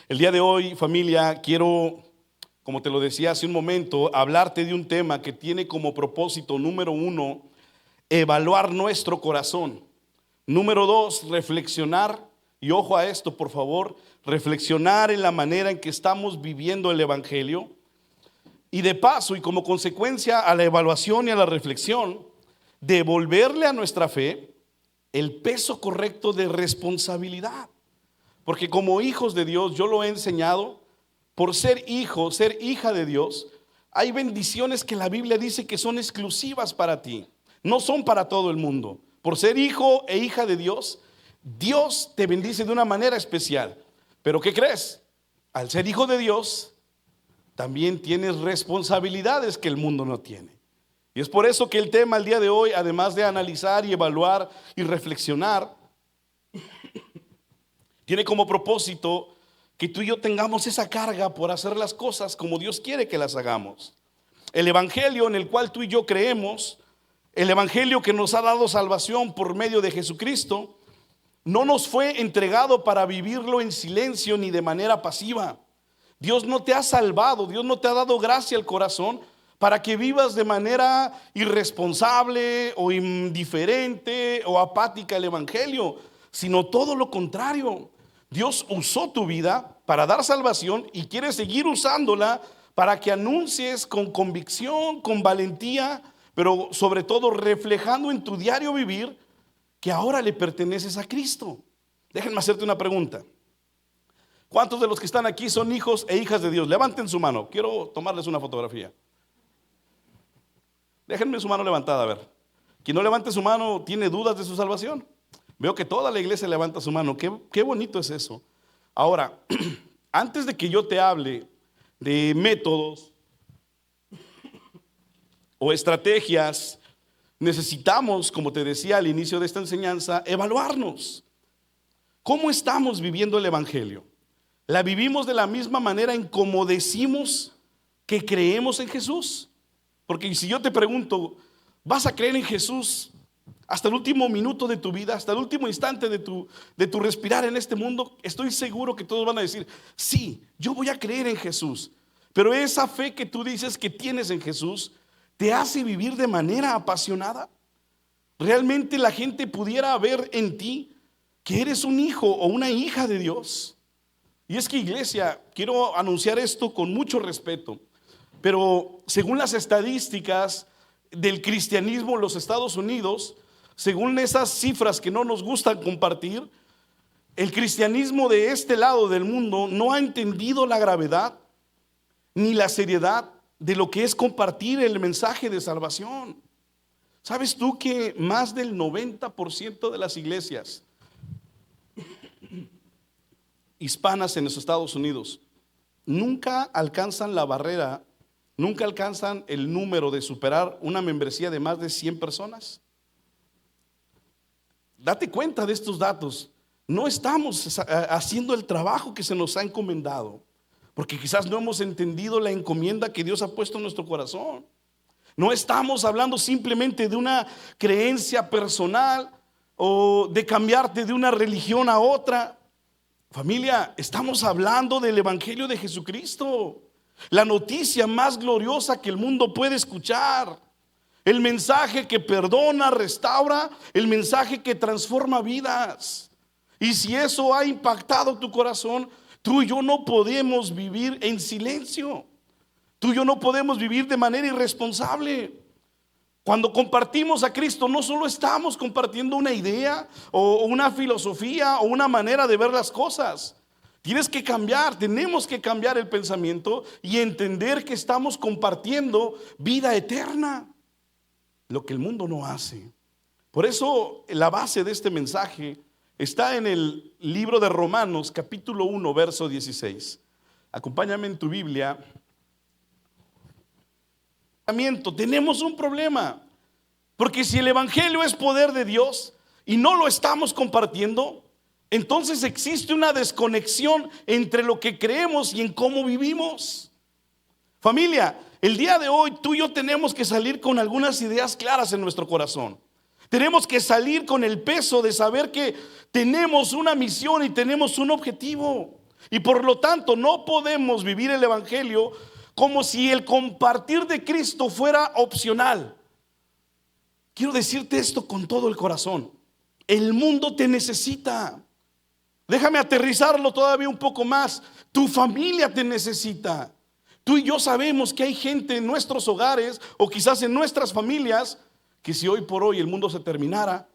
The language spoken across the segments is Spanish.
El día de hoy, familia, quiero, como te lo decía hace un momento, hablarte de un tema que tiene como propósito, número uno, evaluar nuestro corazón. Número dos, reflexionar, y ojo a esto, por favor, reflexionar en la manera en que estamos viviendo el Evangelio. Y de paso, y como consecuencia a la evaluación y a la reflexión, devolverle a nuestra fe el peso correcto de responsabilidad. Porque como hijos de Dios, yo lo he enseñado, por ser hijo, ser hija de Dios, hay bendiciones que la Biblia dice que son exclusivas para ti, no son para todo el mundo. Por ser hijo e hija de Dios, Dios te bendice de una manera especial. Pero ¿qué crees? Al ser hijo de Dios, también tienes responsabilidades que el mundo no tiene. Y es por eso que el tema el día de hoy, además de analizar y evaluar y reflexionar, tiene como propósito que tú y yo tengamos esa carga por hacer las cosas como Dios quiere que las hagamos. El evangelio en el cual tú y yo creemos, el evangelio que nos ha dado salvación por medio de Jesucristo, no nos fue entregado para vivirlo en silencio ni de manera pasiva. Dios no te ha salvado, Dios no te ha dado gracia al corazón para que vivas de manera irresponsable o indiferente o apática el evangelio, sino todo lo contrario. Dios usó tu vida para dar salvación y quiere seguir usándola para que anuncies con convicción, con valentía, pero sobre todo reflejando en tu diario vivir que ahora le perteneces a Cristo. Déjenme hacerte una pregunta. ¿Cuántos de los que están aquí son hijos e hijas de Dios? Levanten su mano, quiero tomarles una fotografía. Déjenme su mano levantada, a ver. Quien no levante su mano tiene dudas de su salvación. Veo que toda la iglesia levanta su mano. Qué bonito es eso. Ahora, antes de que yo te hable de métodos o estrategias, necesitamos, como te decía al inicio de esta enseñanza, evaluarnos. ¿Cómo estamos viviendo el evangelio? ¿La vivimos de la misma manera en cómo decimos que creemos en Jesús? Porque si yo te pregunto, ¿vas a creer en Jesús hasta el último minuto de tu vida, hasta el último instante de tu respirar en este mundo? Estoy seguro que todos van a decir, sí, yo voy a creer en Jesús. Pero esa fe que tú dices que tienes en Jesús, ¿te hace vivir de manera apasionada? ¿Realmente la gente pudiera ver en ti que eres un hijo o una hija de Dios? Y es que, iglesia, quiero anunciar esto con mucho respeto, pero según las estadísticas del cristianismo en los Estados Unidos, según esas cifras que no nos gustan compartir, el cristianismo de este lado del mundo no ha entendido la gravedad ni la seriedad de lo que es compartir el mensaje de salvación. ¿Sabes tú que más del 90% de las iglesias hispanas en los Estados Unidos nunca alcanzan la barrera, nunca alcanzan el número de superar una membresía de más de 100 personas? Date cuenta de estos datos. No estamos haciendo el trabajo que se nos ha encomendado, porque quizás no hemos entendido la encomienda que Dios ha puesto en nuestro corazón. No estamos hablando simplemente de una creencia personal o de cambiarte de una religión a otra. Familia, estamos hablando del evangelio de Jesucristo, la noticia más gloriosa que el mundo puede escuchar. El mensaje que perdona, restaura, el mensaje que transforma vidas. Y si eso ha impactado tu corazón, tú y yo no podemos vivir en silencio. Tú y yo no podemos vivir de manera irresponsable. Cuando compartimos a Cristo, no solo estamos compartiendo una idea o una filosofía o una manera de ver las cosas. Tienes que cambiar, tenemos que cambiar el pensamiento y entender que estamos compartiendo vida eterna. Lo que el mundo no hace. Por eso la base de este mensaje está en el libro de Romanos, capítulo 1, verso 16. Acompáñame en tu Biblia. Tenemos un problema, porque si el evangelio es poder de Dios y no lo estamos compartiendo, entonces existe una desconexión entre lo que creemos y en cómo vivimos. Familia, el día de hoy tú y yo tenemos que salir con algunas ideas claras en nuestro corazón. Tenemos que salir con el peso de saber que tenemos una misión y tenemos un objetivo. Y por lo tanto no podemos vivir el evangelio como si el compartir de Cristo fuera opcional. Quiero decirte esto con todo el corazón. El mundo te necesita. Déjame aterrizarlo todavía un poco más. Tu familia te necesita. Tú y yo sabemos que hay gente en nuestros hogares o quizás en nuestras familias que si hoy por hoy el mundo se terminara,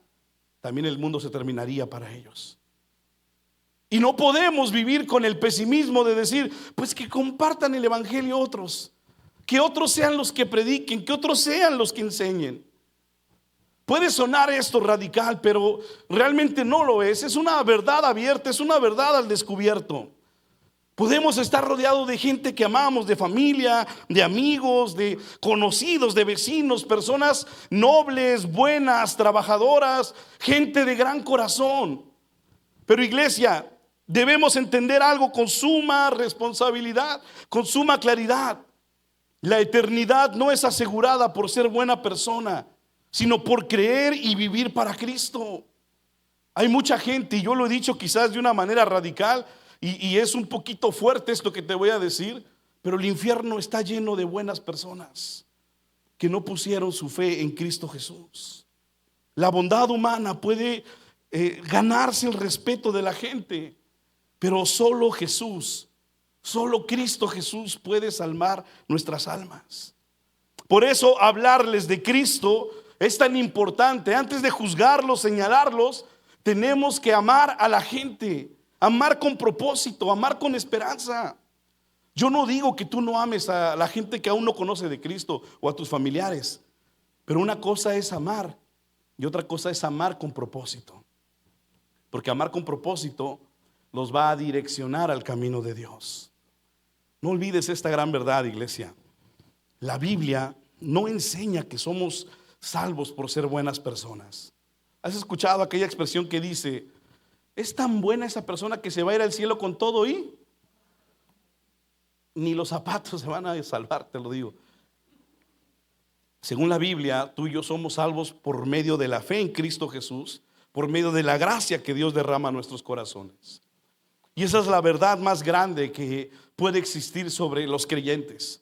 también el mundo se terminaría para ellos. Y no podemos vivir con el pesimismo de decir, pues que compartan el evangelio otros, que otros sean los que prediquen, que otros sean los que enseñen. Puede sonar esto radical, pero realmente no lo es. Es una verdad abierta, es una verdad al descubierto. Podemos estar rodeados de gente que amamos, de familia, de amigos, de conocidos, de vecinos, personas nobles, buenas, trabajadoras, gente de gran corazón. Pero iglesia, debemos entender algo con suma responsabilidad, con suma claridad. La eternidad no es asegurada por ser buena persona, sino por creer y vivir para Cristo. Hay mucha gente, y yo lo he dicho quizás de una manera radical, y es un poquito fuerte esto que te voy a decir, pero el infierno está lleno de buenas personas que no pusieron su fe en Cristo Jesús. La bondad humana puede ganarse el respeto de la gente, pero solo Jesús, solo Cristo Jesús puede salvar nuestras almas. Por eso hablarles de Cristo es tan importante. Antes de juzgarlos, señalarlos, tenemos que amar a la gente, amar con propósito, amar con esperanza. Yo no digo que tú no ames a la gente que aún no conoce de Cristo o a tus familiares, pero una cosa es amar y otra cosa es amar con propósito, porque amar con propósito los va a direccionar al camino de Dios. No olvides esta gran verdad, iglesia. La Biblia no enseña que somos salvos por ser buenas personas. ¿Has escuchado aquella expresión que dice, es tan buena esa persona que se va a ir al cielo con todo y ni los zapatos se van a salvar? Te lo digo. Según la Biblia, tú y yo somos salvos por medio de la fe en Cristo Jesús, por medio de la gracia que Dios derrama a nuestros corazones. Y esa es la verdad más grande que puede existir sobre los creyentes.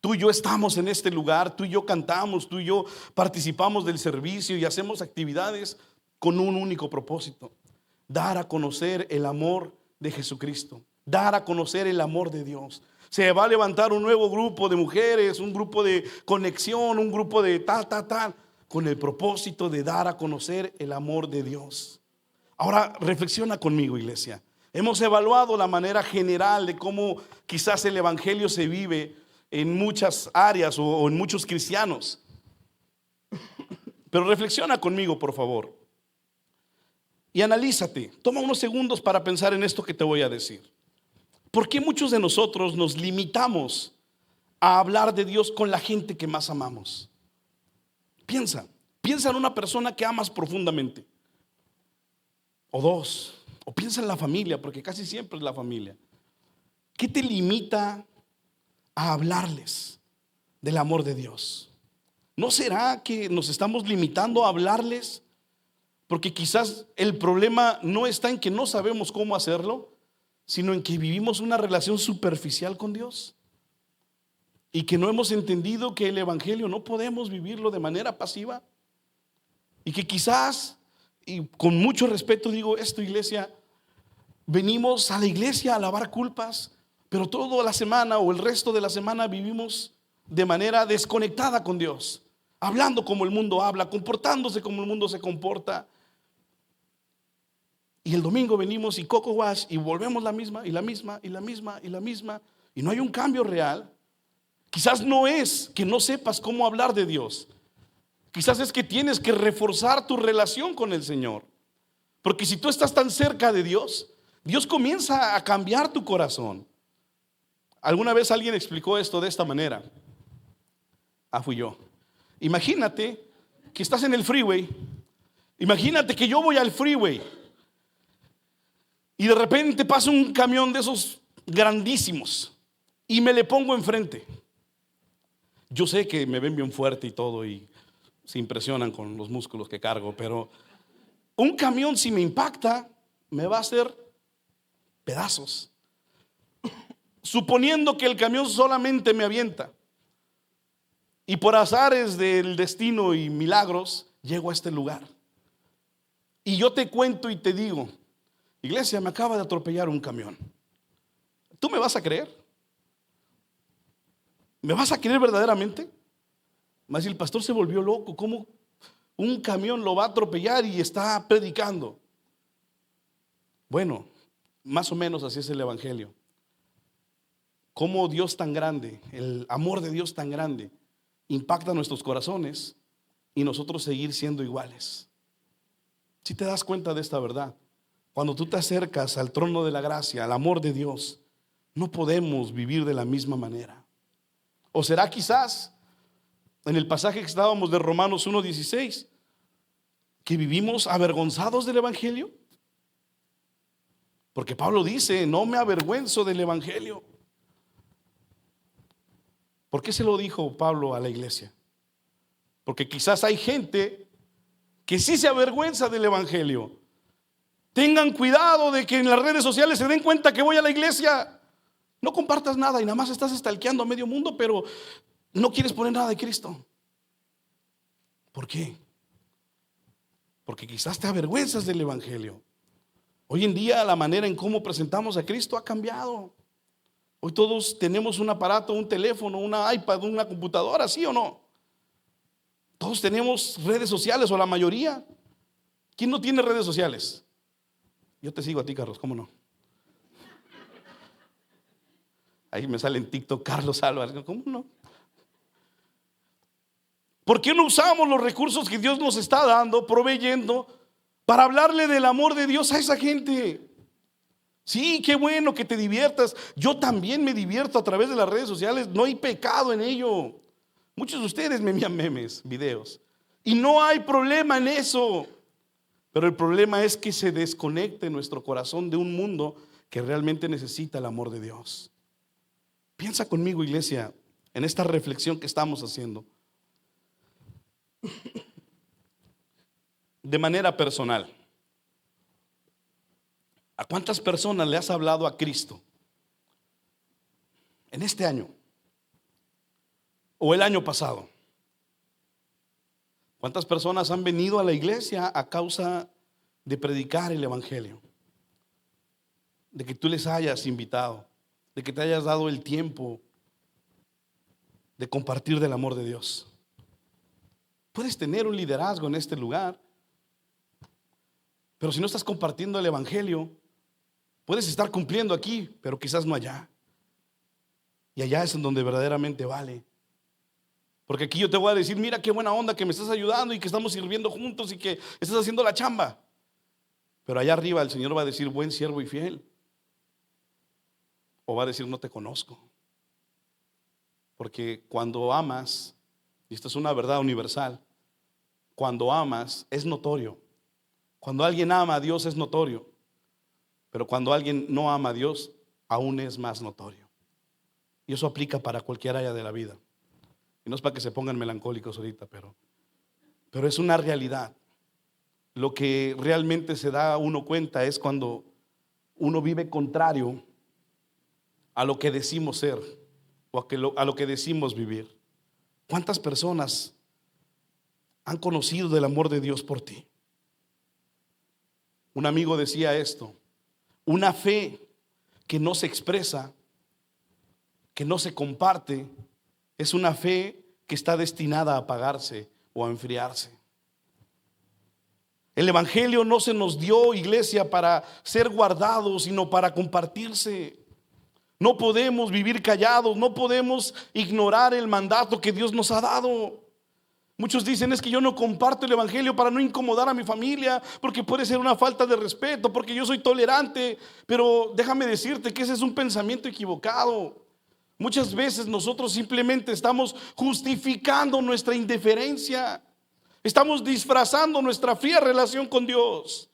Tú y yo estamos en este lugar, tú y yo cantamos, tú y yo participamos del servicio y hacemos actividades con un único propósito: dar a conocer el amor de Jesucristo, dar a conocer el amor de Dios. Se va a levantar un nuevo grupo de mujeres, un grupo de conexión, un grupo de tal, con el propósito de dar a conocer el amor de Dios. Ahora reflexiona conmigo, iglesia. Hemos evaluado la manera general de cómo quizás el evangelio se vive en muchas áreas o en muchos cristianos. Pero reflexiona conmigo, por favor, y analízate. Toma unos segundos para pensar en esto que te voy a decir. ¿Por qué muchos de nosotros nos limitamos a hablar de Dios con la gente que más amamos? Piensa en una persona que amas profundamente, o dos, o piensa en la familia, porque casi siempre es la familia. ¿Qué te limita a hablarles del amor de Dios? ¿No será que nos estamos limitando a hablarles porque quizás el problema no está en que no sabemos cómo hacerlo, sino en que vivimos una relación superficial con Dios y que no hemos entendido que el evangelio no podemos vivirlo de manera pasiva? Y que quizás, y con mucho respeto digo esto, iglesia, venimos a la iglesia a lavar culpas, pero toda la semana o el resto de la semana vivimos de manera desconectada con Dios, hablando como el mundo habla, comportándose como el mundo se comporta. Y el domingo venimos y coco wash y volvemos la misma y la misma y la misma y la misma, y no hay un cambio real. Quizás no es que no sepas cómo hablar de Dios, quizás es que tienes que reforzar tu relación con el Señor, porque si tú estás tan cerca de Dios, Dios comienza a cambiar tu corazón. Alguna vez alguien explicó esto de esta manera. Fui yo. Imagínate que estás en el freeway. Imagínate que yo voy al freeway y de repente pasa un camión de esos grandísimos y me le pongo enfrente. Yo sé que me ven bien fuerte y todo y se impresionan con los músculos que cargo, pero un camión si me impacta me va a hacer pedazos. Suponiendo que el camión solamente me avienta, y por azares del destino y milagros llego a este lugar, y yo te cuento y te digo: iglesia, me acaba de atropellar un camión. ¿Tú me vas a creer? ¿Me vas a creer verdaderamente? Más si el pastor se volvió loco, ¿cómo un camión lo va a atropellar y está predicando? Bueno, más o menos así es el evangelio. Cómo Dios tan grande, el amor de Dios tan grande, impacta nuestros corazones y nosotros seguir siendo iguales. Si te das cuenta de esta verdad, cuando tú te acercas al trono de la gracia, al amor de Dios, no podemos vivir de la misma manera. ¿O será quizás en el pasaje que estábamos de Romanos 1:16 que vivimos avergonzados del evangelio? Porque Pablo dice: no me avergüenzo del evangelio. ¿Por qué se lo dijo Pablo a la iglesia? Porque quizás hay gente que sí se avergüenza del evangelio. Tengan cuidado de que en las redes sociales se den cuenta que voy a la iglesia. No compartas nada y nada más estás stalkeando a medio mundo, pero no quieres poner nada de Cristo. ¿Por qué? Porque quizás te avergüenzas del evangelio. Hoy en día la manera en cómo presentamos a Cristo ha cambiado. Hoy todos tenemos un aparato, un teléfono, una iPad, una computadora, ¿sí o no? Todos tenemos redes sociales, o la mayoría. ¿Quién no tiene redes sociales? Yo te sigo a ti, Carlos, ¿cómo no? Ahí me sale en TikTok Carlos Álvarez, ¿cómo no? ¿Por qué no usamos los recursos que Dios nos está dando, proveyendo, para hablarle del amor de Dios a esa gente? Sí, qué bueno que te diviertas. Yo también me divierto a través de las redes sociales. No hay pecado en ello. Muchos de ustedes me envían memes, videos, y no hay problema en eso. Pero el problema es que se desconecte nuestro corazón de un mundo que realmente necesita el amor de Dios. Piensa conmigo, iglesia, en esta reflexión que estamos haciendo. De manera personal, ¿a cuántas personas le has hablado a Cristo en este año o el año pasado? ¿Cuántas personas han venido a la iglesia a causa de predicar el evangelio? De que tú les hayas invitado, de que te hayas dado el tiempo de compartir del amor de Dios. Puedes tener un liderazgo en este lugar, pero si no estás compartiendo el evangelio, puedes estar cumpliendo aquí, pero quizás no allá. Y allá es en donde verdaderamente vale. Porque aquí yo te voy a decir: mira qué buena onda que me estás ayudando y que estamos sirviendo juntos y que estás haciendo la chamba. Pero allá arriba el Señor va a decir: buen siervo y fiel. O va a decir: no te conozco. Porque cuando amas, y esto es una verdad universal, cuando amas es notorio. Cuando alguien ama a Dios es notorio. Pero cuando alguien no ama a Dios, aún es más notorio. Y eso aplica para cualquier área de la vida. Y no es para que se pongan melancólicos ahorita, pero es una realidad. Lo que realmente se da uno cuenta es cuando uno vive contrario a lo que decimos ser o a lo que decimos vivir. ¿Cuántas personas han conocido del amor de Dios por ti? Un amigo decía esto: una fe que no se expresa, que no se comparte, es una fe que está destinada a apagarse o a enfriarse. El evangelio no se nos dio, iglesia, para ser guardado, sino para compartirse. No podemos vivir callados, no podemos ignorar el mandato que Dios nos ha dado. Muchos dicen: es que yo no comparto el evangelio para no incomodar a mi familia, porque puede ser una falta de respeto, porque yo soy tolerante. Pero déjame decirte que ese es un pensamiento equivocado. Muchas veces nosotros simplemente estamos justificando nuestra indiferencia. Estamos disfrazando nuestra fría relación con Dios.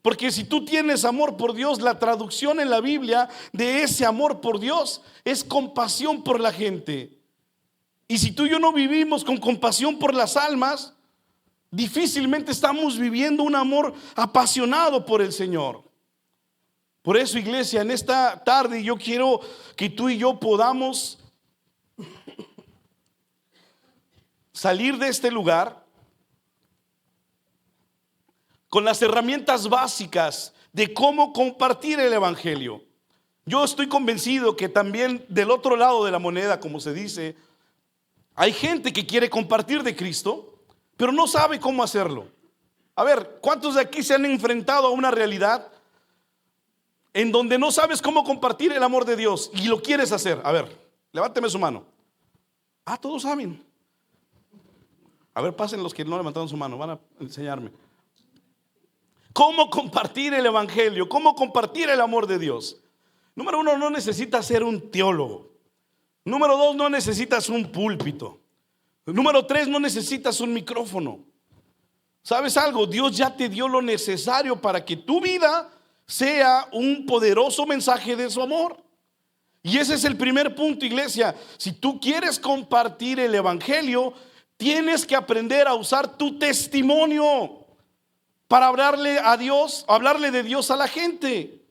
Porque si tú tienes amor por Dios, la traducción en la Biblia de ese amor por Dios es compasión por la gente. Y si tú y yo no vivimos con compasión por las almas, difícilmente estamos viviendo un amor apasionado por el Señor. Por eso, iglesia, en esta tarde yo quiero que tú y yo podamos salir de este lugar con las herramientas básicas de cómo compartir el evangelio. Yo estoy convencido que también del otro lado de la moneda, como se dice, hay gente que quiere compartir de Cristo, pero no sabe cómo hacerlo. A ver, ¿cuántos de aquí se han enfrentado a una realidad en donde no sabes cómo compartir el amor de Dios y lo quieres hacer? A ver, levánteme su mano. Todos saben. A ver, pasen los que no levantaron su mano, van a enseñarme. ¿Cómo compartir el evangelio? ¿Cómo compartir el amor de Dios? Número uno, no necesitas ser un teólogo. Número dos, no necesitas un púlpito. Número tres, no necesitas un micrófono. ¿Sabes algo? Dios ya te dio lo necesario para que tu vida sea un poderoso mensaje de su amor. Y ese es el primer punto, iglesia. Si tú quieres compartir el evangelio, tienes que aprender a usar tu testimonio para hablarle a Dios, hablarle de Dios a la gente.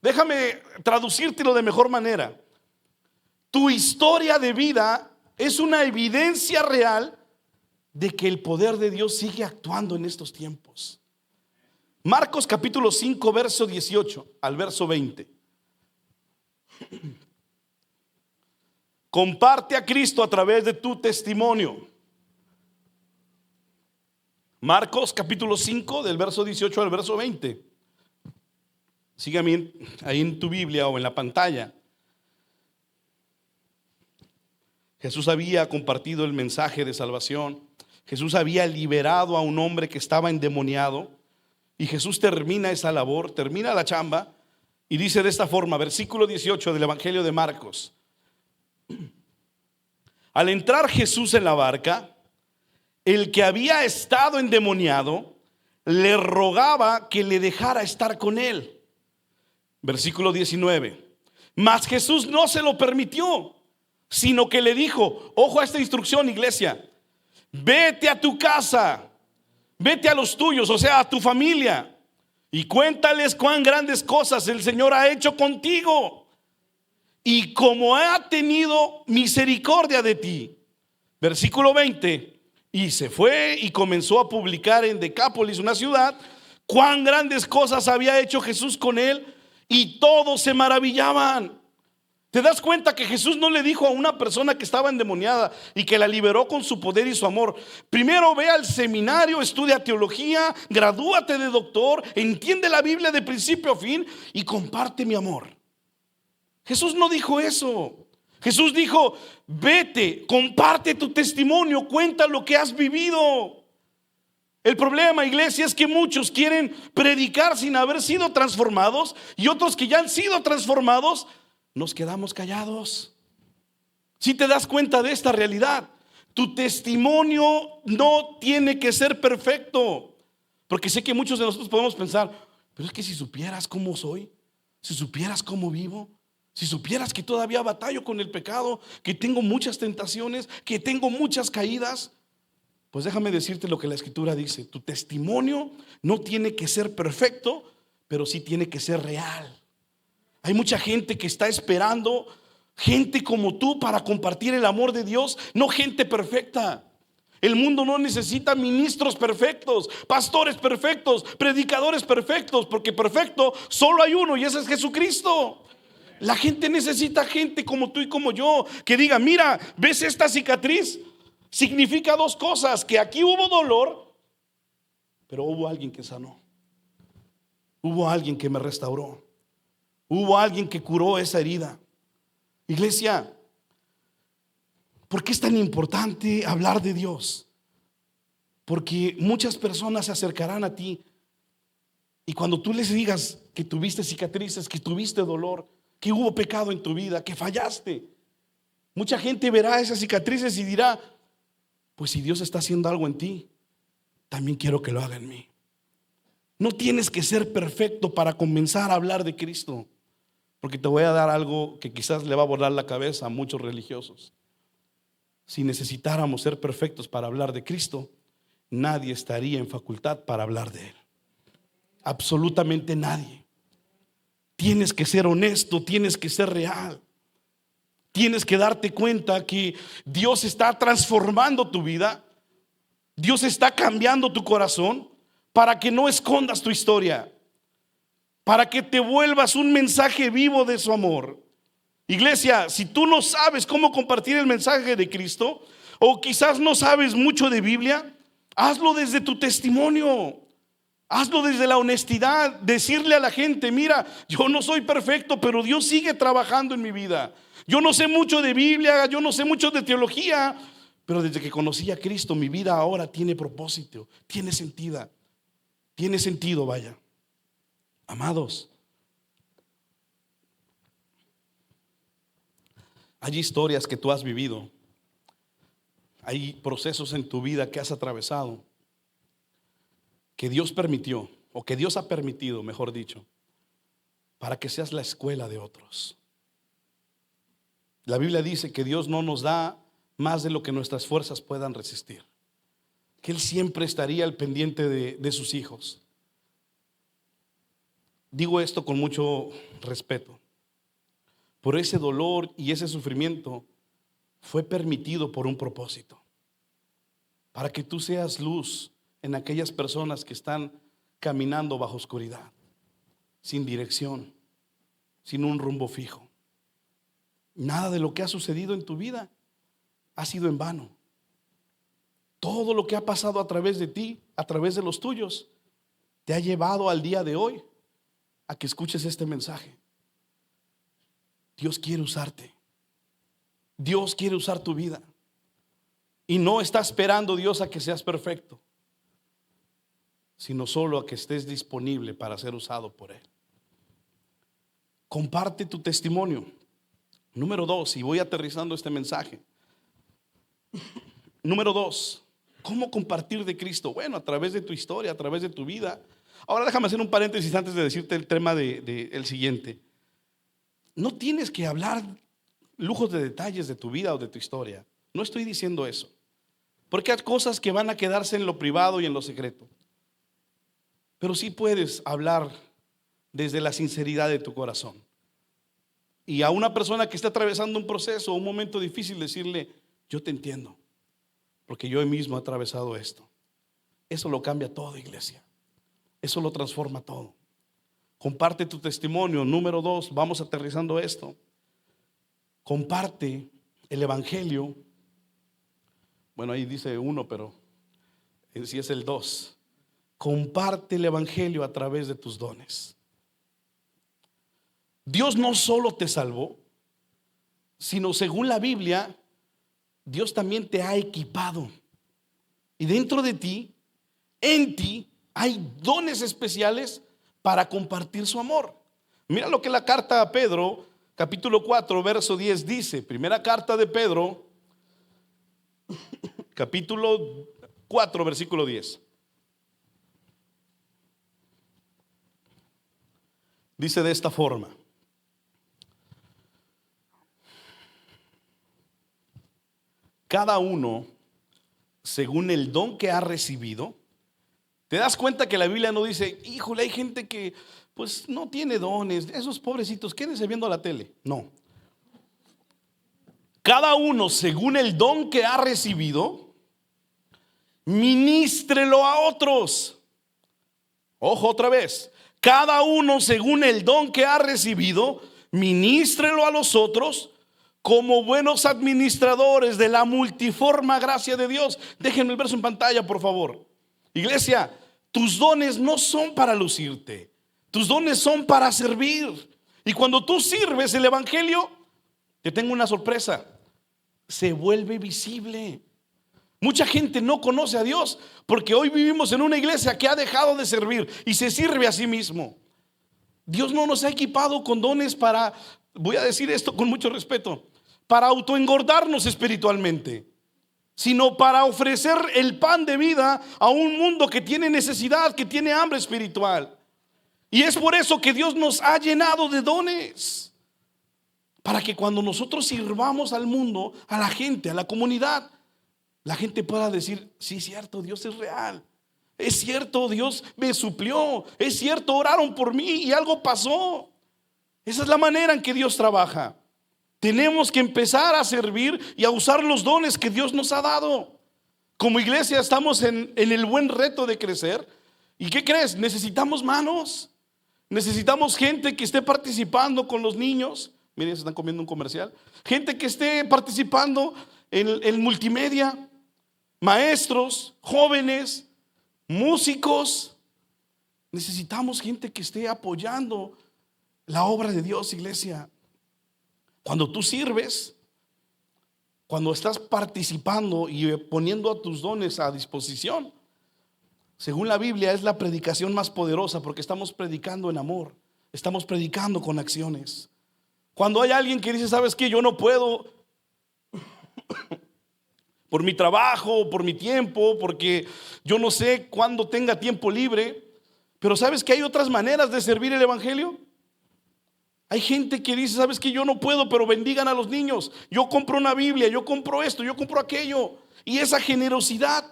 Déjame traducírtelo de mejor manera. Tu historia de vida es una evidencia real de que el poder de Dios sigue actuando en estos tiempos. Marcos capítulo 5, verso 18 al verso 20. Comparte a Cristo a través de tu testimonio. Marcos capítulo 5 del verso 18 al verso 20. Sígame ahí en tu Biblia o en la pantalla. Jesús había compartido el mensaje de salvación. Jesús había liberado a un hombre que estaba endemoniado. Y Jesús termina esa labor, termina la chamba y dice de esta forma, versículo 18 del Evangelio de Marcos. Al entrar Jesús en la barca, el que había estado endemoniado le rogaba que le dejara estar con él. Versículo 19. Mas Jesús no se lo permitió, sino que le dijo, ojo a esta instrucción, iglesia, vete a tu casa, vete a los tuyos, o sea, a tu familia, y cuéntales cuán grandes cosas el Señor ha hecho contigo y cómo ha tenido misericordia de ti. Versículo 20. Y se fue y comenzó a publicar en Decápolis, una ciudad, cuán grandes cosas había hecho Jesús con él, y todos se maravillaban. ¿Te das cuenta que Jesús no le dijo a una persona que estaba endemoniada y que la liberó con su poder y su amor: primero ve al seminario, estudia teología, gradúate de doctor, entiende la Biblia de principio a fin y comparte mi amor? Jesús no dijo eso. Jesús dijo: vete, comparte tu testimonio, cuenta lo que has vivido. El problema, iglesia, es que muchos quieren predicar sin haber sido transformados, y otros que ya han sido transformados nos quedamos callados. Si te das cuenta de esta realidad, tu testimonio no tiene que ser perfecto, porque sé que muchos de nosotros podemos pensar: pero es que si supieras cómo soy, si supieras cómo vivo, si supieras que todavía batallo con el pecado, que tengo muchas tentaciones, que tengo muchas caídas. Pues déjame decirte lo que la Escritura dice: tu testimonio no tiene que ser perfecto, pero sí tiene que ser real. Hay mucha gente que está esperando gente como tú para compartir el amor de Dios, no gente perfecta. El mundo no necesita ministros perfectos, pastores perfectos, predicadores perfectos, porque perfecto solo hay uno, y ese es Jesucristo. La gente necesita gente como tú y como yo, que diga: mira, ¿ves esta cicatriz? Significa dos cosas: que aquí hubo dolor, pero hubo alguien que sanó, hubo alguien que me restauró, hubo alguien que curó esa herida. Iglesia, ¿por qué es tan importante hablar de Dios? Porque muchas personas se acercarán a ti, y cuando tú les digas que tuviste cicatrices, que tuviste dolor, que hubo pecado en tu vida, que fallaste, mucha gente verá esas cicatrices y dirá: pues si Dios está haciendo algo en ti, también quiero que lo haga en mí. No tienes que ser perfecto para comenzar a hablar de Cristo, porque te voy a dar algo que quizás le va a volar la cabeza a muchos religiosos. Si necesitáramos ser perfectos para hablar de Cristo, nadie estaría en facultad para hablar de Él. Absolutamente nadie. tienes que ser honesto, tienes que ser real. Tienes que darte cuenta que Dios está transformando tu vida. Dios está cambiando tu corazón para que no escondas tu historia, para que te vuelvas un mensaje vivo de su amor. Iglesia, si tú no sabes cómo compartir el mensaje de Cristo, o quizás no sabes mucho de Biblia, hazlo desde tu testimonio. Hazlo desde la honestidad, decirle a la gente: mira, yo no soy perfecto, pero Dios sigue trabajando en mi vida. Yo no sé mucho de Biblia, yo no sé mucho de teología, pero desde que conocí a Cristo, mi vida ahora tiene propósito, tiene sentido, vaya. Amados, hay historias que tú has vivido, hay procesos en tu vida que has atravesado, que Dios permitió, o que Dios ha permitido, mejor dicho, para que seas la escuela de otros. La Biblia dice que Dios no nos da más de lo que nuestras fuerzas puedan resistir, que Él siempre estaría al pendiente de sus hijos. Digo esto con mucho respeto. Por ese dolor y ese sufrimiento fue permitido por un propósito, para que tú seas luz en aquellas personas que están caminando bajo oscuridad, sin dirección, sin un rumbo fijo. Nada de lo que ha sucedido en tu vida ha sido en vano. Todo lo que ha pasado a través de ti, a través de los tuyos, te ha llevado al día de hoy a que escuches este mensaje. Dios quiere usarte. Dios quiere usar tu vida. Y no está esperando Dios a que seas perfecto, sino solo a que estés disponible para ser usado por Él. Comparte tu testimonio. Número 2, y voy aterrizando este mensaje. Número 2, ¿cómo compartir de Cristo? Bueno, a través de tu historia, a través de tu vida. Ahora déjame hacer un paréntesis antes de decirte el tema el siguiente. No tienes que hablar lujos de detalles de tu vida o de tu historia. No estoy diciendo eso, porque hay cosas que van a quedarse en lo privado y en lo secreto. Pero sí puedes hablar desde la sinceridad de tu corazón. Y a una persona que está atravesando un proceso, un momento difícil, decirle: yo te entiendo, porque yo mismo he atravesado esto. Eso lo cambia todo, iglesia. Eso lo transforma todo. Comparte tu testimonio. Número 2, vamos aterrizando esto. Comparte el evangelio. Bueno, ahí dice 1, pero en sí es el 2. Comparte el evangelio a través de tus dones. Dios no solo te salvó, sino, según la Biblia, Dios también te ha equipado. Y dentro de ti, en ti, hay dones especiales para compartir su amor. Mira lo que la carta a Pedro, capítulo 4, verso 10 dice. Primera carta de Pedro, capítulo 4, versículo 10. Dice de esta forma: cada uno según el don que ha recibido. ¿Te das cuenta que la Biblia no dice: híjole, hay gente que pues no tiene dones, esos pobrecitos, quédense viendo la tele? No. Cada uno según el don que ha recibido, ministrelo a otros. Ojo, otra vez. Cada uno según el don que ha recibido, ministrelo a los otros como buenos administradores de la multiforme gracia de Dios. Déjenme el verso en pantalla, por favor. Iglesia, tus dones no son para lucirte. Tus dones son para servir. Y cuando tú sirves el evangelio, te tengo una sorpresa: se vuelve visible. Mucha gente no conoce a Dios porque hoy vivimos en una iglesia que ha dejado de servir y se sirve a sí mismo. Dios no nos ha equipado con dones para, voy a decir esto con mucho respeto, para autoengordarnos espiritualmente, sino para ofrecer el pan de vida a un mundo que tiene necesidad, que tiene hambre espiritual. Y es por eso que Dios nos ha llenado de dones, para que cuando nosotros sirvamos al mundo, a la gente, a la comunidad, la gente pueda decir: sí, es cierto, Dios es real. Es cierto, Dios me suplió. Es cierto, oraron por mí y algo pasó. Esa es la manera en que Dios trabaja. Tenemos que empezar a servir y a usar los dones que Dios nos ha dado. Como iglesia estamos en el buen reto de crecer. ¿Y qué crees? Necesitamos manos. Necesitamos gente que esté participando con los niños. Miren, se están comiendo un comercial. Gente que esté participando en multimedia. Maestros, jóvenes, músicos. Necesitamos gente que esté apoyando la obra de Dios, iglesia. Cuando tú sirves, cuando estás participando y poniendo a tus dones a disposición, según la Biblia, es la predicación más poderosa, porque estamos predicando en amor, estamos predicando con acciones. Cuando hay alguien que dice, ¿sabes qué? Yo no puedo por mi trabajo, por mi tiempo, porque yo no sé cuándo tenga tiempo libre. Pero ¿sabes que hay otras maneras de servir el evangelio? Hay gente que dice, ¿sabes qué? Yo no puedo, pero bendigan a los niños. Yo compro una Biblia, yo compro esto, yo compro aquello. Y esa generosidad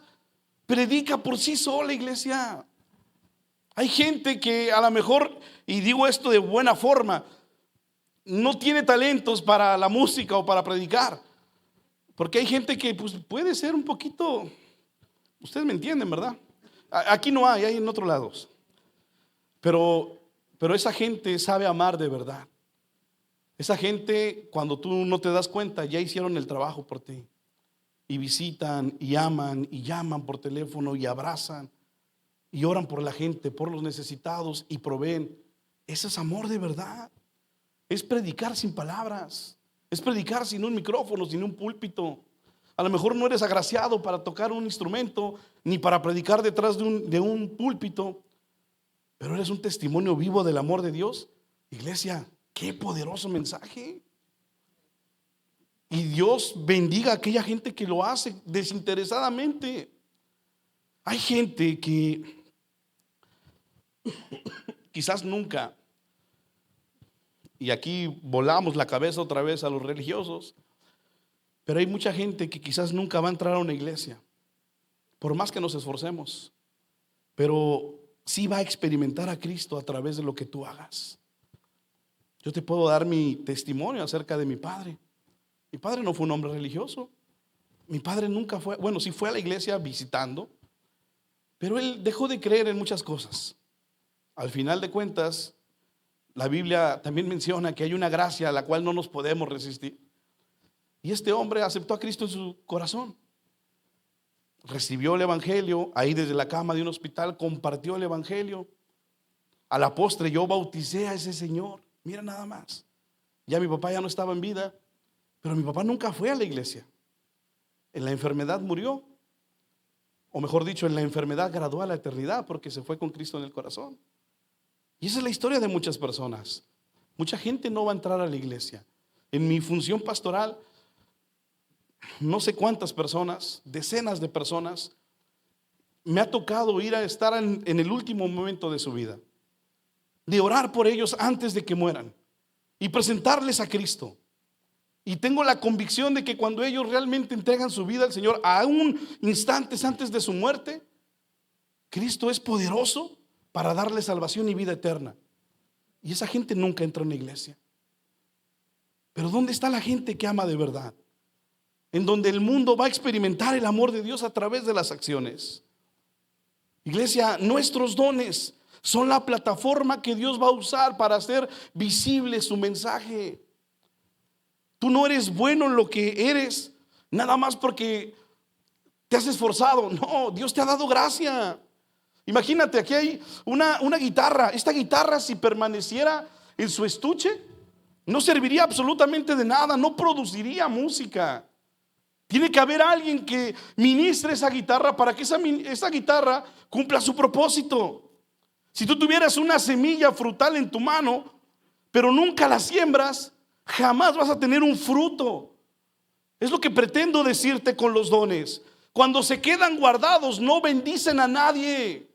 predica por sí sola, iglesia. Hay gente que a lo mejor, y digo esto de buena forma, no tiene talentos para la música o para predicar. Porque hay gente que pues, puede ser un poquito, ustedes me entienden, ¿verdad? Aquí no hay en otros lados. Pero esa gente sabe amar de verdad. Esa gente, cuando tú no te das cuenta, ya hicieron el trabajo por ti. Y visitan, y aman, y llaman por teléfono, y abrazan, y oran por la gente, por los necesitados, y proveen. Ese es amor de verdad. Es predicar sin palabras. Es predicar sin un micrófono, sin un púlpito. A lo mejor no eres agraciado para tocar un instrumento, ni para predicar detrás de un púlpito, pero eres un testimonio vivo del amor de Dios. Iglesia, qué poderoso mensaje. Y Dios bendiga a aquella gente que lo hace desinteresadamente. Hay gente que quizás nunca, y aquí volamos la cabeza otra vez a los religiosos, pero hay mucha gente que quizás nunca va a entrar a una iglesia, por más que nos esforcemos, pero sí va a experimentar a Cristo a través de lo que tú hagas. Yo te puedo dar mi testimonio acerca de mi padre. Mi padre no fue un hombre religioso. Mi padre nunca fue, bueno, sí fue a la iglesia visitando, pero él dejó de creer en muchas cosas. Al final de cuentas, la Biblia también menciona que hay una gracia a la cual no nos podemos resistir. Y este hombre aceptó a Cristo en su corazón. Recibió el evangelio ahí desde la cama de un hospital, compartió el evangelio. A la postre yo bauticé a ese señor. Mira nada más. Ya mi papá ya no estaba en vida, pero mi papá nunca fue a la iglesia. En la enfermedad murió, o mejor dicho, en la enfermedad graduó a la eternidad porque se fue con Cristo en el corazón. Y esa es la historia de muchas personas. Mucha gente no va a entrar a la iglesia. En mi función pastoral, no sé cuántas personas, decenas de personas, me ha tocado ir a estar en el último momento de su vida, de orar por ellos antes de que mueran y presentarles a Cristo. Y tengo la convicción de que cuando ellos realmente entregan su vida al Señor, aún instantes antes de su muerte, Cristo es poderoso para darle salvación y vida eterna. Y esa gente nunca entra en la iglesia. Pero ¿dónde está la gente que ama de verdad? En donde el mundo va a experimentar el amor de Dios a través de las acciones. Iglesia, nuestros dones son la plataforma que Dios va a usar para hacer visible su mensaje. Tú no eres bueno en lo que eres nada más porque te has esforzado. No, Dios te ha dado gracia. Imagínate, aquí hay una guitarra. Esta guitarra, si permaneciera en su estuche, no serviría absolutamente de nada, no produciría música. Tiene que haber alguien que ministre esa guitarra para que esa guitarra cumpla su propósito. Si tú tuvieras una semilla frutal en tu mano, pero nunca la siembras, jamás vas a tener un fruto. Es lo que pretendo decirte con los dones. Cuando se quedan guardados, no bendicen a nadie.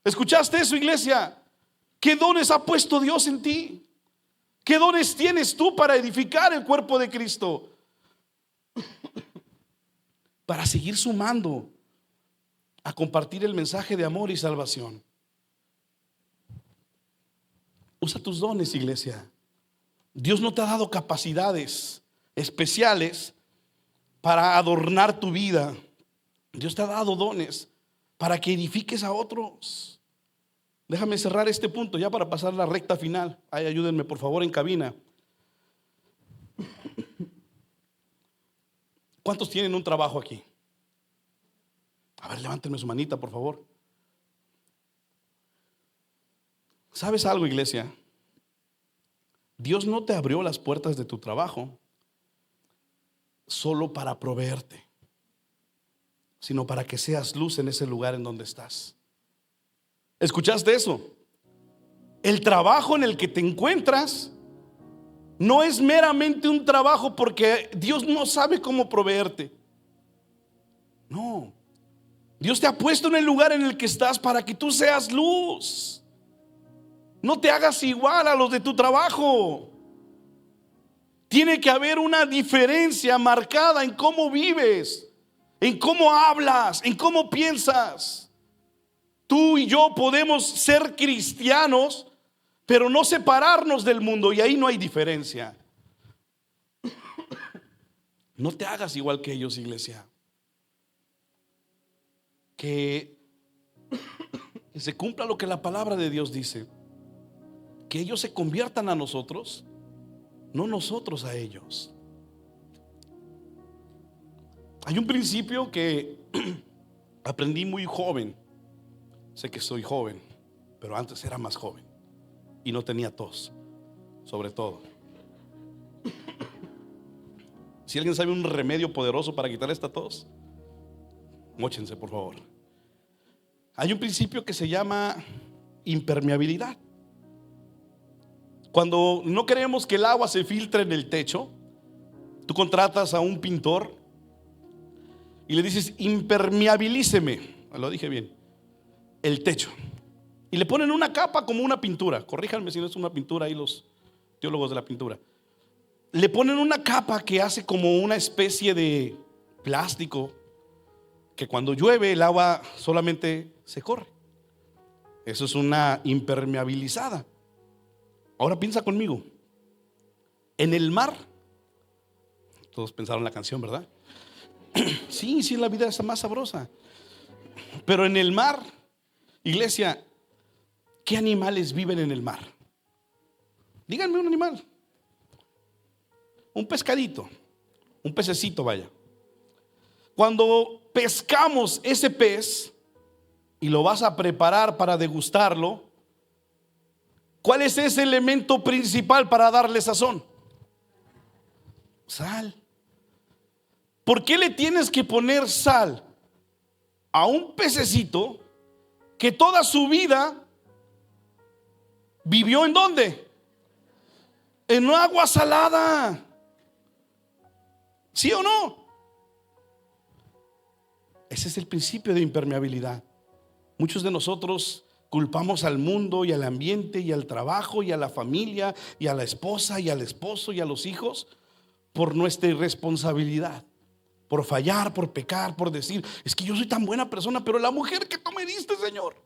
¿Escuchaste eso, iglesia? ¿Qué dones ha puesto Dios en ti? ¿Qué dones tienes tú para edificar el cuerpo de Cristo? Para seguir sumando a compartir el mensaje de amor y salvación. Usa tus dones, iglesia. Dios no te ha dado capacidades especiales para adornar tu vida. Dios te ha dado dones para que edifiques a otros. Déjame cerrar este punto ya para pasar la recta final. Ay, ayúdenme por favor en cabina. ¿Cuántos tienen un trabajo aquí? A ver, levántenme su manita, por favor. ¿Sabes algo, iglesia? Dios no te abrió las puertas de tu trabajo solo para proveerte, sino para que seas luz en ese lugar en donde estás. ¿Escuchaste eso? El trabajo en el que te encuentras no es meramente un trabajo porque Dios no sabe cómo proveerte. No, Dios te ha puesto en el lugar en el que estás para que tú seas luz. No te hagas igual a los de tu trabajo. Tiene que haber una diferencia marcada en cómo vives, en cómo hablas, en cómo piensas. Tú y yo podemos ser cristianos, pero no separarnos del mundo, y ahí no hay diferencia. No te hagas igual que ellos, iglesia. Que se cumpla lo que la palabra de Dios dice. Que ellos se conviertan a nosotros, no nosotros a ellos. Hay un principio que aprendí muy joven. Sé que soy joven, pero antes era más joven y no tenía tos, sobre todo. Si alguien sabe un remedio poderoso para quitar esta tos, móchense por favor. Hay un principio que se llama impermeabilidad. Cuando no queremos que el agua se filtre en el techo, tú contratas a un pintor y le dices: impermeabilíceme, lo dije bien, el techo. Y le ponen una capa como una pintura. Corríjanme si no es una pintura, ahí los teólogos de la pintura. Le ponen una capa que hace como una especie de plástico, que cuando llueve el agua solamente se corre. Eso es una impermeabilizada. Ahora piensa conmigo. En el mar, todos pensaron la canción, ¿verdad? Sí, la vida es más sabrosa. Pero en el mar, iglesia, ¿qué animales viven en el mar? Díganme un animal. Un pescadito, un pececito, vaya. Cuando pescamos ese pez y lo vas a preparar para degustarlo, ¿cuál es ese elemento principal para darle sazón? Sal. ¿Por qué le tienes que poner sal a un pececito que toda su vida vivió en dónde? En agua salada. ¿Sí o no? Ese es el principio de impermeabilidad. Muchos de nosotros culpamos al mundo y al ambiente y al trabajo y a la familia y a la esposa y al esposo y a los hijos por nuestra irresponsabilidad, por fallar, por pecar, por decir: es que yo soy tan buena persona, pero la mujer que tú me diste, Señor,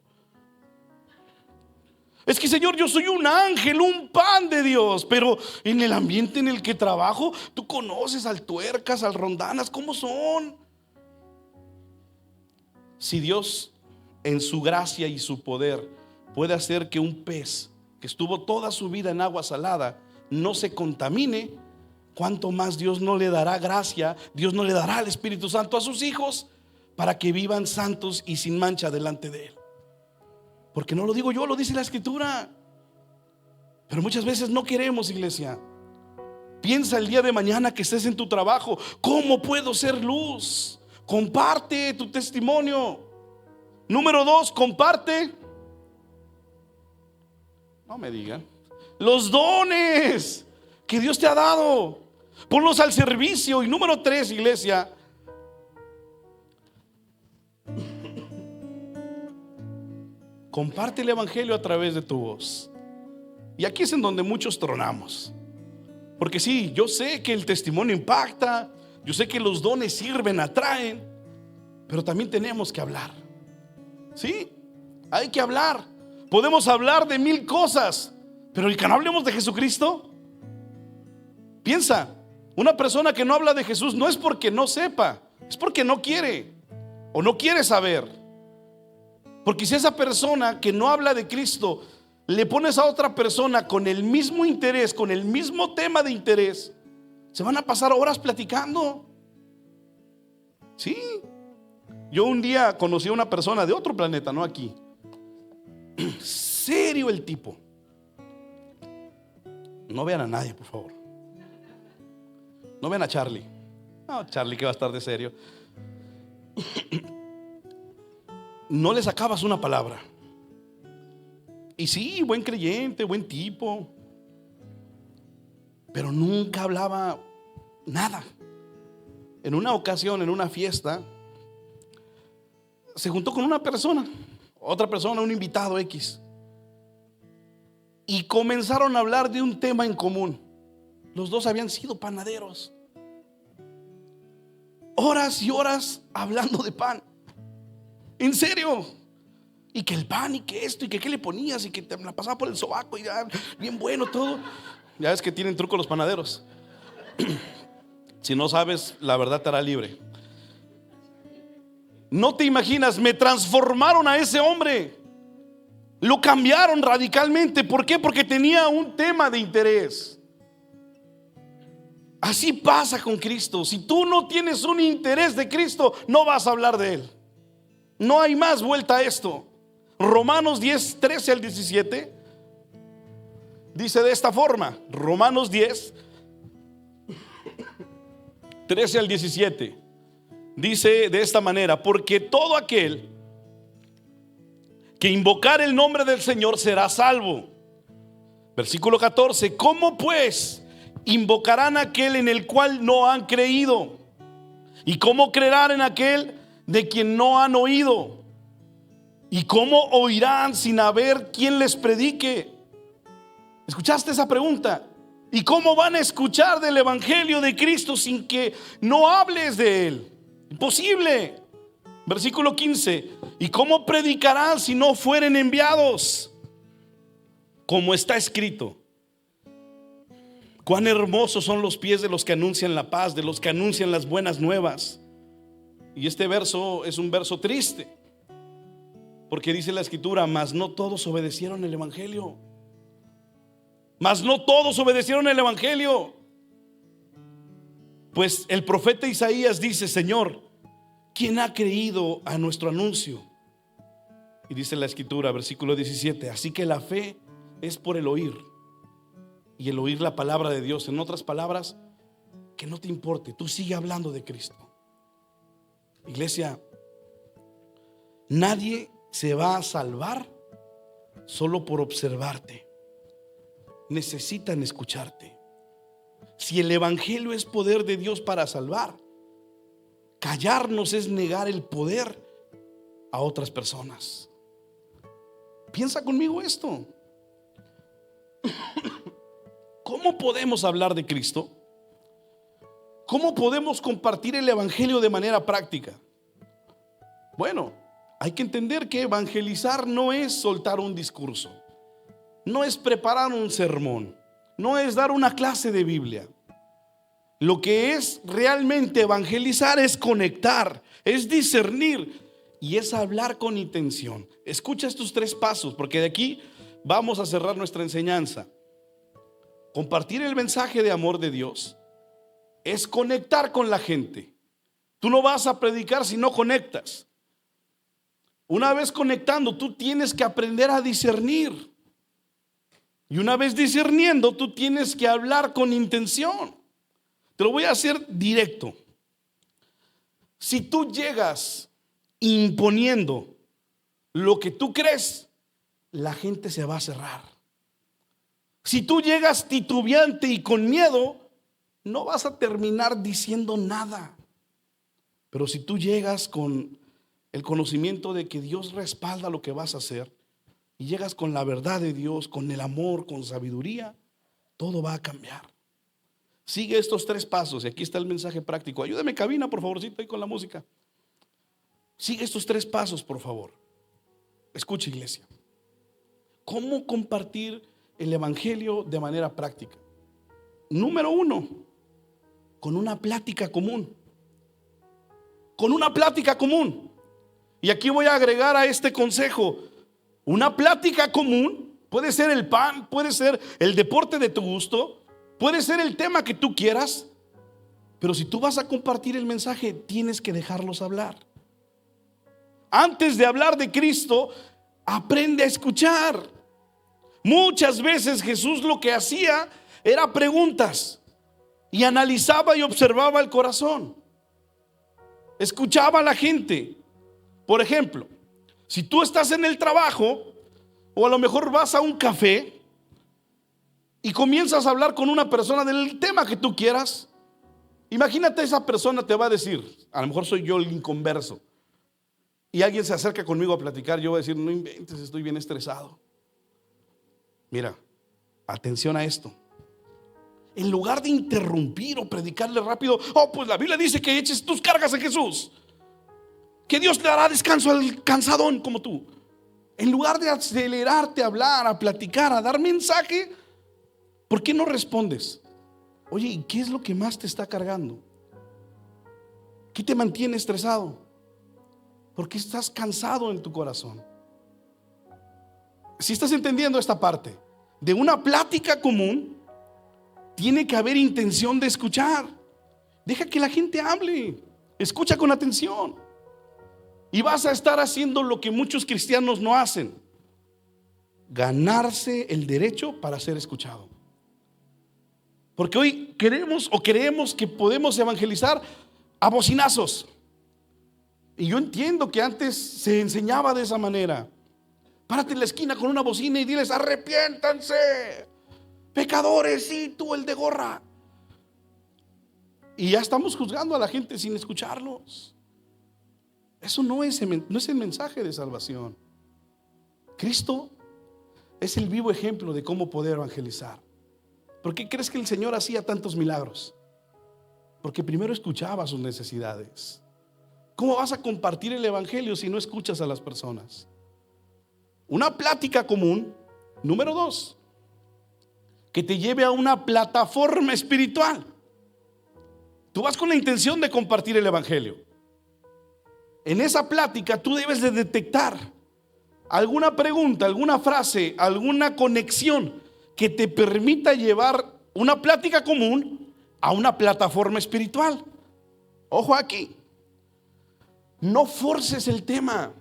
es que, Señor, yo soy un ángel, un pan de Dios, pero en el ambiente en el que trabajo, tú conoces al tuercas, al rondanas, ¿cómo son? Si Dios en su gracia y su poder puede hacer que un pez que estuvo toda su vida en agua salada no se contamine, ¿cuánto más Dios no le dará gracia? Dios no le dará al Espíritu Santo a sus hijos para que vivan santos y sin mancha delante de Él. Porque no lo digo yo, lo dice la Escritura. Pero muchas veces no queremos, iglesia. Piensa el día de mañana que estés en tu trabajo: ¿cómo puedo ser luz? Comparte tu testimonio. Número 2, comparte. No me digan los dones que Dios te ha dado. Ponlos al servicio. Y número 3, iglesia, comparte el evangelio a través de tu voz. Y aquí es en donde muchos tronamos. Porque sí, yo sé que el testimonio impacta, yo sé que los dones sirven, atraen, pero también tenemos que hablar. Sí, hay que hablar. Podemos hablar de 1000 cosas, pero el que no hablemos de Jesucristo, Piensa, una persona que no habla de Jesús no es porque no sepa, es porque no quiere o no quiere saber. Porque si esa persona que no habla de Cristo le pones a otra persona con el mismo interés, con el mismo tema de interés, se van a pasar horas platicando. Sí. Yo un día conocí a una persona de otro planeta, no aquí. Serio el tipo. No vean a nadie, por favor. No vean a Charlie. No, Charlie que va a estar de serio. No le sacabas una palabra. Y sí, buen creyente, buen tipo, pero nunca hablaba nada. En una ocasión, en una fiesta, se juntó con una persona, otra persona, un invitado X, y comenzaron a hablar de un tema en común. Los dos habían sido panaderos. Horas y horas hablando de pan. En serio. Y que el pan y que esto y que qué le ponías y que te la pasaba por el sobaco y ya, bien bueno todo. Ya ves que tienen truco los panaderos. Si no sabes, la verdad te hará libre. No te imaginas, me transformaron a ese hombre. Lo cambiaron radicalmente. ¿Por qué? Porque tenía un tema de interés. Así pasa con Cristo. Si tú no tienes un interés de Cristo, no vas a hablar de Él. No hay más vuelta a esto. Romanos 10, 13 al 17 dice de esta forma. Romanos 10, 13 al 17 dice de esta manera: porque todo aquel que invocar el nombre del Señor será salvo. Versículo 14: ¿cómo pues invocarán a aquel en el cual no han creído? ¿Y cómo creerán en aquel de quien no han oído? ¿Y cómo oirán sin haber quien les predique? ¿Escuchaste esa pregunta? ¿Y cómo van a escuchar del evangelio de Cristo sin que no hables de Él? Imposible. Versículo 15: ¿y cómo predicarán si no fueren enviados? Como está escrito: cuán hermosos son los pies de los que anuncian la paz, de los que anuncian las buenas nuevas. Y este verso es un verso triste, porque dice la escritura: mas no todos obedecieron el evangelio. Mas no todos obedecieron el evangelio. Pues el profeta Isaías dice: Señor, ¿quién ha creído a nuestro anuncio? Y dice la escritura, versículo 17: así que la fe es por el oír, y el oír la palabra de Dios. En otras palabras, que no te importe, tú sigue hablando de Cristo. Iglesia, nadie se va a salvar solo por observarte. Necesitan escucharte. Si el evangelio es poder de Dios para salvar, callarnos es negar el poder a otras personas. Piensa conmigo esto. ¿Cómo podemos hablar de Cristo? ¿Cómo podemos compartir el evangelio de manera práctica? Bueno, hay que entender que evangelizar no es soltar un discurso, no es preparar un sermón, no es dar una clase de Biblia. Lo que es realmente evangelizar es conectar, es discernir y es hablar con intención. Escucha estos 3 pasos, porque de aquí vamos a cerrar nuestra enseñanza. Compartir el mensaje de amor de Dios es conectar con la gente. Tú no vas a predicar si no conectas. Una vez conectando, tú tienes que aprender a discernir. Y una vez discerniendo, tú tienes que hablar con intención. Te lo voy a hacer directo. Si tú llegas imponiendo lo que tú crees, la gente se va a cerrar. Si tú llegas titubeante y con miedo, no vas a terminar diciendo nada. Pero si tú llegas con el conocimiento de que Dios respalda lo que vas a hacer, y llegas con la verdad de Dios, con el amor, con sabiduría, todo va a cambiar. Sigue estos 3 pasos y aquí está el mensaje práctico. Ayúdame cabina, por favorcito, ahí con la música. Sigue estos 3 pasos, por favor. Escucha, iglesia. ¿Cómo compartir el evangelio de manera práctica? Número uno, con una plática común. Con una plática común. Y aquí voy a agregar a este consejo, una plática común. Puede ser el pan, puede ser el deporte de tu gusto, puede ser el tema que tú quieras, pero si tú vas a compartir el mensaje, tienes que dejarlos hablar. Antes de hablar de Cristo, aprende a escuchar. Muchas veces Jesús lo que hacía era preguntas y analizaba y observaba el corazón. Escuchaba a la gente. Por ejemplo, si tú estás en el trabajo o a lo mejor vas a un café y comienzas a hablar con una persona del tema que tú quieras, imagínate, esa persona te va a decir, a lo mejor soy yo el inconverso, y alguien se acerca conmigo a platicar, yo voy a decir, no inventes, estoy bien estresado. Mira, atención a esto. En lugar de interrumpir o predicarle rápido, pues la Biblia dice que eches tus cargas a Jesús, que Dios le dará descanso al cansadón como tú. En lugar de acelerarte a hablar, a platicar, a dar mensaje, ¿por qué no respondes? Oye, ¿y qué es lo que más te está cargando? ¿Qué te mantiene estresado? ¿Por qué estás cansado en tu corazón? Si estás entendiendo esta parte, de una plática común, tiene que haber intención de escuchar. Deja que la gente hable. Escucha con atención. Y vas a estar haciendo lo que muchos cristianos no hacen: ganarse el derecho para ser escuchado. Porque hoy queremos o creemos que podemos evangelizar a bocinazos. Y yo entiendo que antes se enseñaba de esa manera. Párate en la esquina con una bocina y diles: arrepiéntanse, pecadores, sí, tú el de gorra. Y ya estamos juzgando a la gente sin escucharlos. Eso no es el mensaje de salvación. Cristo es el vivo ejemplo de cómo poder evangelizar. ¿Por qué crees que el Señor hacía tantos milagros? Porque primero escuchaba sus necesidades. ¿Cómo vas a compartir el evangelio si no escuchas a las personas? Una plática común. Número 2, que te lleve a una plataforma espiritual. Tú vas con la intención de compartir el evangelio. En esa plática tú debes de detectar alguna pregunta, alguna frase, alguna conexión que te permita llevar una plática común a una plataforma espiritual. Ojo aquí, no forces el tema.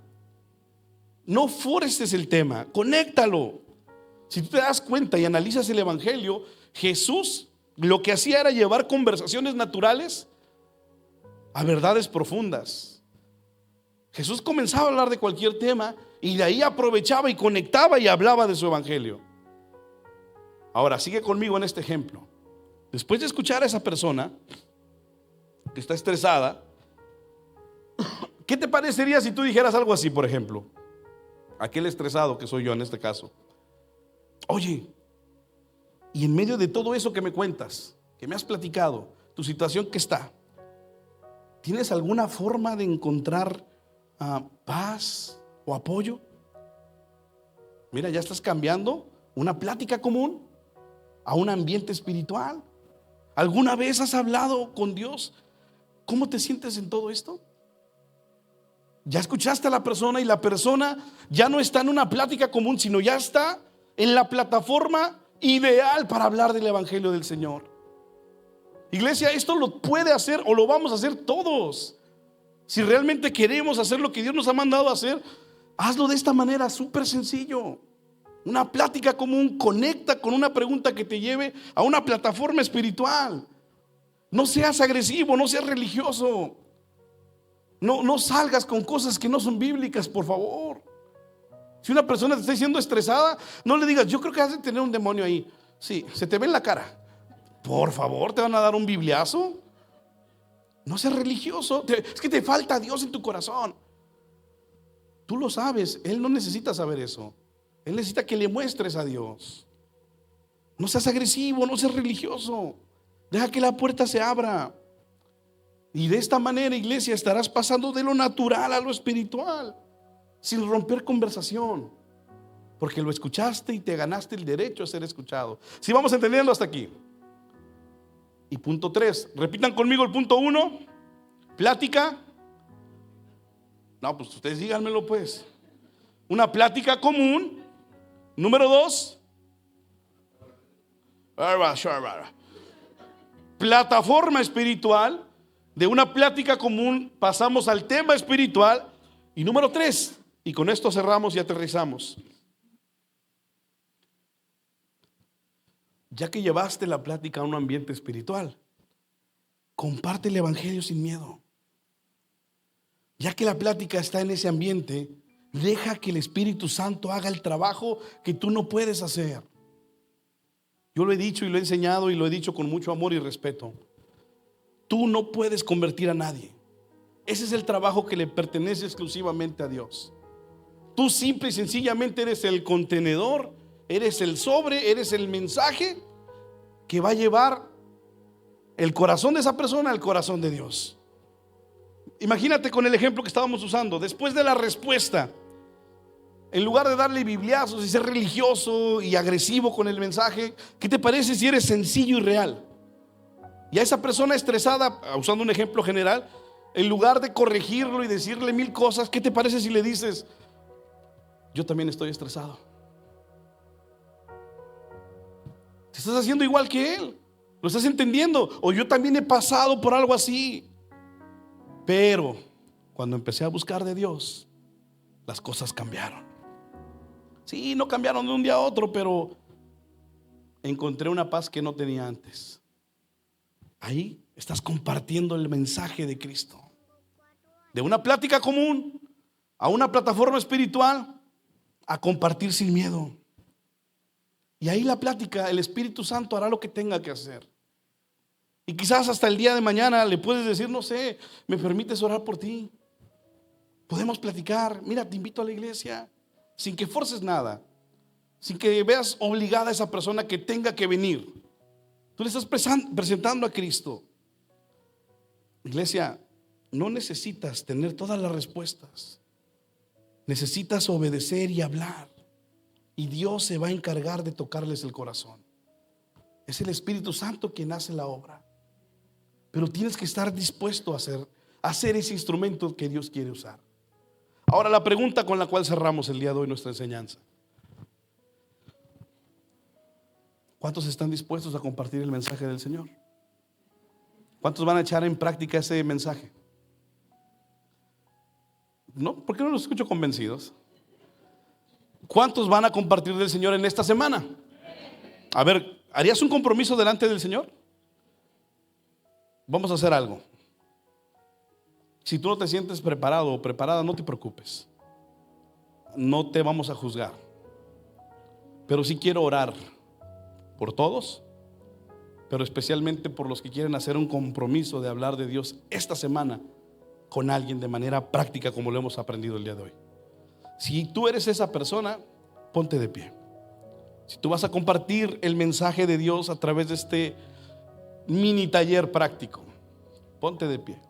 No forces el tema, conéctalo. Si tú te das cuenta y analizas el evangelio, Jesús lo que hacía era llevar conversaciones naturales a verdades profundas. Jesús comenzaba a hablar de cualquier tema y de ahí aprovechaba y conectaba y hablaba de su evangelio. Ahora sigue conmigo en este ejemplo. Después de escuchar a esa persona que está estresada, ¿qué te parecería si tú dijeras algo así? Por ejemplo, aquel estresado que soy yo en este caso: oye, y en medio de todo eso que me cuentas, que me has platicado, tu situación que está, ¿tienes alguna forma de encontrar paz o apoyo? Mira, ya estás cambiando una plática común a un ambiente espiritual. ¿Alguna vez has hablado con Dios? ¿Cómo te sientes en todo esto? Ya escuchaste a la persona y la persona ya no está en una plática común, sino ya está en la plataforma ideal para hablar del evangelio del Señor. Iglesia, esto lo puede hacer o lo vamos a hacer todos. Si realmente queremos hacer lo que Dios nos ha mandado a hacer, hazlo de esta manera, súper sencillo. Una plática común, conecta con una pregunta que te lleve a una plataforma espiritual. No seas agresivo, no seas religioso. No salgas con cosas que no son bíblicas, por favor. Si una persona te está diciendo estresada, no le digas: yo creo que has de tener un demonio ahí. Sí, se te ve en la cara. Por favor, ¿te van a dar un bibliazo? No seas religioso. Es que te falta Dios en tu corazón. Tú lo sabes. Él no necesita saber eso. Él necesita que le muestres a Dios. No seas agresivo, no seas religioso. Deja que la puerta se abra. Y de esta manera, iglesia, estarás pasando de lo natural a lo espiritual, sin romper conversación, porque lo escuchaste y te ganaste el derecho a ser escuchado. Si vamos entendiendo hasta aquí. Y punto 3, repitan conmigo el punto 1, plática. No, pues ustedes díganmelo pues. Una plática común. Número 2, plataforma espiritual. De una plática común pasamos al tema espiritual. Y número 3, y con esto cerramos y aterrizamos. Ya que llevaste la plática a un ambiente espiritual, comparte el evangelio sin miedo. Ya que la plática está en ese ambiente, deja que el Espíritu Santo haga el trabajo que tú no puedes hacer. Yo lo he dicho y lo he enseñado y lo he dicho con mucho amor y respeto. Tú no puedes convertir a nadie. Ese es el trabajo que le pertenece exclusivamente a Dios. Tú simple y sencillamente eres el contenedor, eres el sobre, eres el mensaje que va a llevar el corazón de esa persona al corazón de Dios. Imagínate con el ejemplo que estábamos usando. Después de la respuesta, en lugar de darle bibliazos y ser religioso y agresivo con el mensaje, ¿qué te parece si eres sencillo y real? Y a esa persona estresada, usando un ejemplo general, en lugar de corregirlo y decirle 1000 cosas, ¿qué te parece si le dices: yo también estoy estresado? Te estás haciendo igual que él. ¿Lo estás entendiendo? O yo también he pasado por algo así. Pero cuando empecé a buscar de Dios, las cosas cambiaron. Sí, no cambiaron de un día a otro, pero encontré una paz que no tenía antes. Ahí estás compartiendo el mensaje de Cristo. De una plática común a una plataforma espiritual, a compartir sin miedo. Y ahí la plática, el Espíritu Santo hará lo que tenga que hacer. Y quizás hasta el día de mañana le puedes decir: no sé, ¿me permites orar por ti? Podemos platicar. Mira, te invito a la iglesia, sin que forces nada, sin que veas obligada a esa persona que tenga que venir. Tú le estás presentando a Cristo. Iglesia, no necesitas tener todas las respuestas. Necesitas obedecer y hablar. Y Dios se va a encargar de tocarles el corazón. Es el Espíritu Santo quien hace la obra. Pero tienes que estar dispuesto a hacer ese instrumento que Dios quiere usar. Ahora la pregunta con la cual cerramos el día de hoy nuestra enseñanza: ¿cuántos están dispuestos a compartir el mensaje del Señor? ¿Cuántos van a echar en práctica ese mensaje? ¿No? ¿Por qué no los escucho convencidos? ¿Cuántos van a compartir del Señor en esta semana? A ver, ¿harías un compromiso delante del Señor? Vamos a hacer algo. Si tú no te sientes preparado o preparada, no te preocupes. No te vamos a juzgar. Pero sí quiero orar por todos, pero especialmente por los que quieren hacer un compromiso de hablar de Dios esta semana con alguien de manera práctica, como lo hemos aprendido el día de hoy. Si tú eres esa persona, ponte de pie. Si tú vas a compartir el mensaje de Dios a través de este mini taller práctico, ponte de pie.